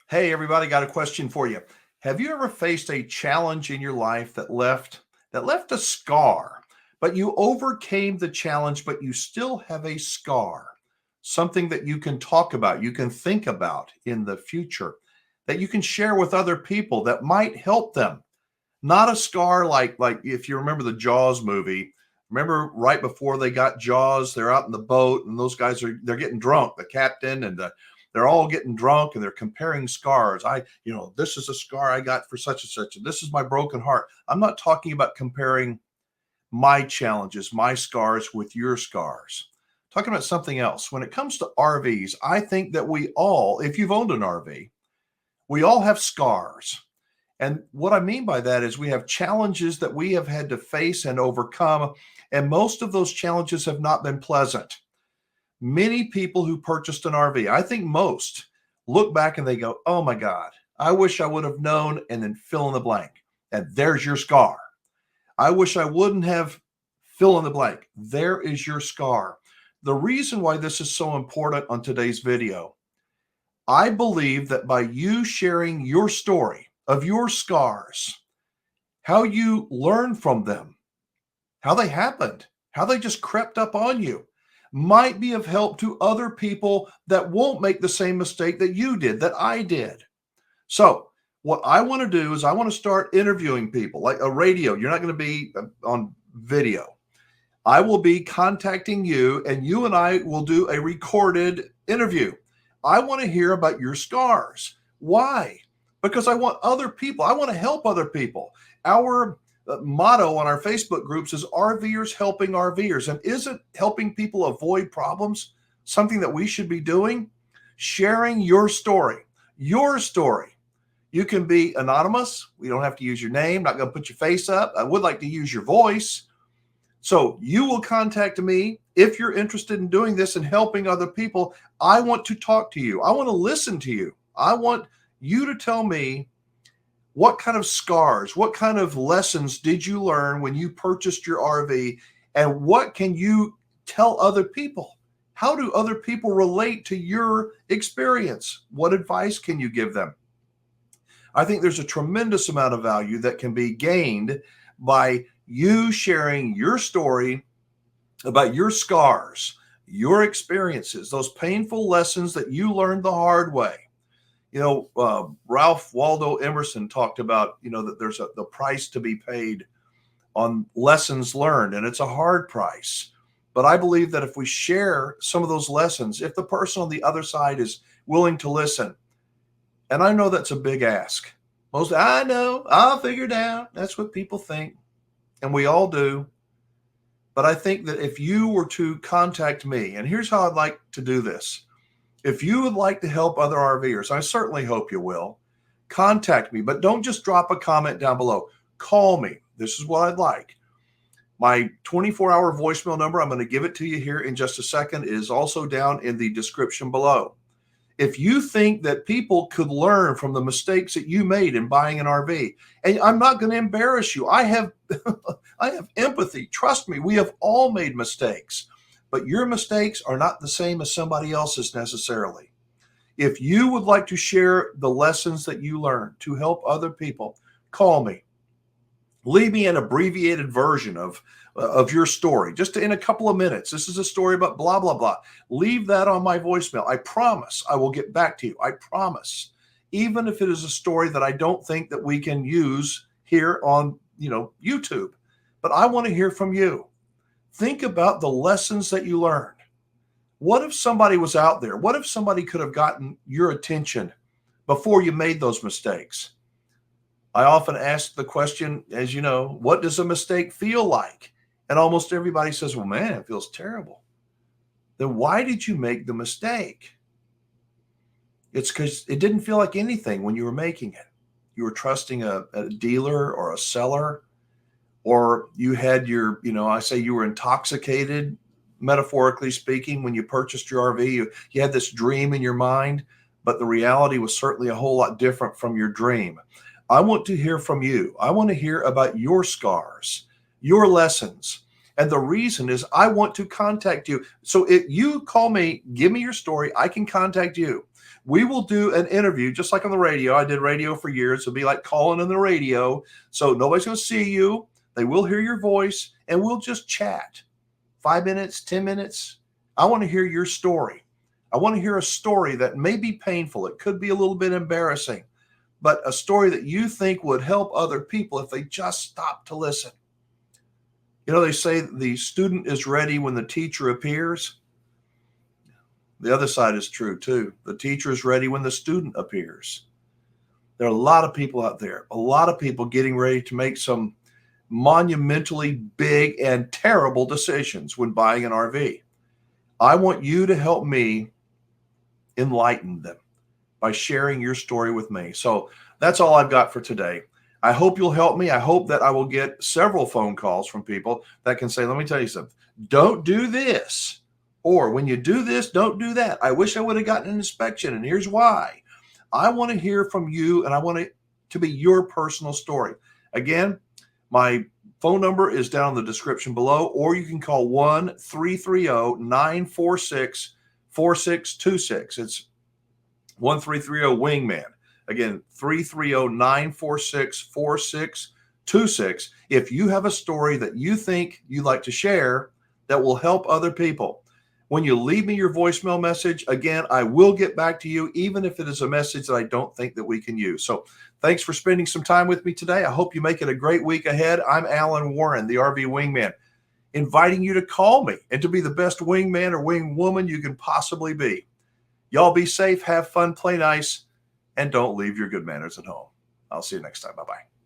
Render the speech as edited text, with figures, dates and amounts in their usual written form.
Hey, everybody, got a question for you. Have you ever faced a challenge in your life that left a scar, but you overcame the challenge, but you still have a scar? Something that you can talk about, you can think about in the future, that you can share with other people that might help them. Not a scar like if you remember the Jaws movie. Remember right before they got Jaws, they're out in the boat and those guys they're getting drunk, the captain and they're all getting drunk and they're comparing scars. This is a scar I got for such and such, and this is my broken heart. I'm not talking about comparing my challenges, my scars with your scars. Talking about something else. When it comes to RVs, I think that we all, if you've owned an RV, we all have scars. And what I mean by that is we have challenges that we have had to face and overcome. And most of those challenges have not been pleasant. Many people who purchased an RV, I think most, look back and they go, oh my God, I wish I would have known, and then fill in the blank. And there's your scar. I wish I wouldn't have, fill in the blank. There is your scar. The reason why this is so important on today's video, I believe that by you sharing your story of your scars, how you learn from them, how they happened, how they just crept up on you, might be of help to other people that won't make the same mistake that you did, that I did. So, what I want to do is I want to start interviewing people like a radio. You're not going to be on video. I will be contacting you, and you and I will do a recorded interview. I want to hear about your scars. Why? Because I want other people, I want to help other people. Our motto on our Facebook groups is RVers helping RVers. And isn't helping people avoid problems something that we should be doing? Sharing your story, your story. You can be anonymous. We don't have to use your name, not going to put your face up. I would like to use your voice. So you will contact me if you're interested in doing this and helping other people. I want to talk to you. I want to listen to you. I want you to tell me what kind of scars, what kind of lessons did you learn when you purchased your RV, and what can you tell other people? How do other people relate to your experience? What advice can you give them? I think there's a tremendous amount of value that can be gained by you sharing your story about your scars, your experiences, those painful lessons that you learned the hard way. Ralph Waldo Emerson talked about, that there's the price to be paid on lessons learned, and it's a hard price. But I believe that if we share some of those lessons, if the person on the other side is willing to listen, and I know that's a big ask. I know, I'll figure it out. That's what people think, and we all do. But I think that if you were to contact me, and here's how I'd like to do this. If you would like to help other RVers, I certainly hope you will, contact me, but don't just drop a comment down below. Call me. This is what I'd like. My 24-hour voicemail number, I'm going to give it to you here in just a second, is also down in the description below. If you think that people could learn from the mistakes that you made in buying an RV, and I'm not going to embarrass you. I have empathy. Trust me, we have all made mistakes. But your mistakes are not the same as somebody else's necessarily. If you would like to share the lessons that you learned to help other people, call me. Leave me an abbreviated version of your story, just in a couple of minutes. This is a story about blah, blah, blah. Leave that on my voicemail. I promise I will get back to you. I promise. Even if it is a story that I don't think that we can use here on, YouTube. But I want to hear from you. Think about the lessons that you learned. What if somebody was out there? What if somebody could have gotten your attention before you made those mistakes? I often ask the question, as you know, what does a mistake feel like? And almost everybody says, well, man, it feels terrible. Then why did you make the mistake? It's because it didn't feel like anything when you were making it. You were trusting a dealer or a seller, or you had I say you were intoxicated, metaphorically speaking, when you purchased your RV. You had this dream in your mind, but the reality was certainly a whole lot different from your dream. I want to hear from you. I want to hear about your scars, your lessons. And the reason is I want to contact you. So if you call me, give me your story, I can contact you. We will do an interview just like on the radio. I did radio for years. It'll be like calling on the radio. So nobody's going to see you. They will hear your voice and we'll just chat. 5 minutes, 10 minutes. I want to hear your story. I want to hear a story that may be painful. It could be a little bit embarrassing, but a story that you think would help other people if they just stop to listen. You know, they say the student is ready when the teacher appears. The other side is true too. The teacher is ready when the student appears. There are a lot of people out there, a lot of people getting ready to make some monumentally big and terrible decisions when buying an RV. I want you to help me enlighten them by sharing your story with me. So that's all I've got for today. I hope you'll help me. I hope that I will get several phone calls from people that can say, let me tell you something, don't do this. Or when you do this, don't do that. I wish I would have gotten an inspection and here's why. I want to hear from you and I want it to be your personal story. Again, my phone number is down in the description below, or you can call 1-330-946-4626. It's 1-330 Wingman. Again, 330-946-4626. If you have a story that you think you'd like to share that will help other people, when you leave me your voicemail message, again, I will get back to you, even if it is a message that I don't think that we can use. So thanks for spending some time with me today. I hope you make it a great week ahead. I'm Alan Warren, the RV Wingman, inviting you to call me and to be the best wingman or wingwoman you can possibly be. Y'all be safe, have fun, play nice, and don't leave your good manners at home. I'll see you next time. Bye-bye.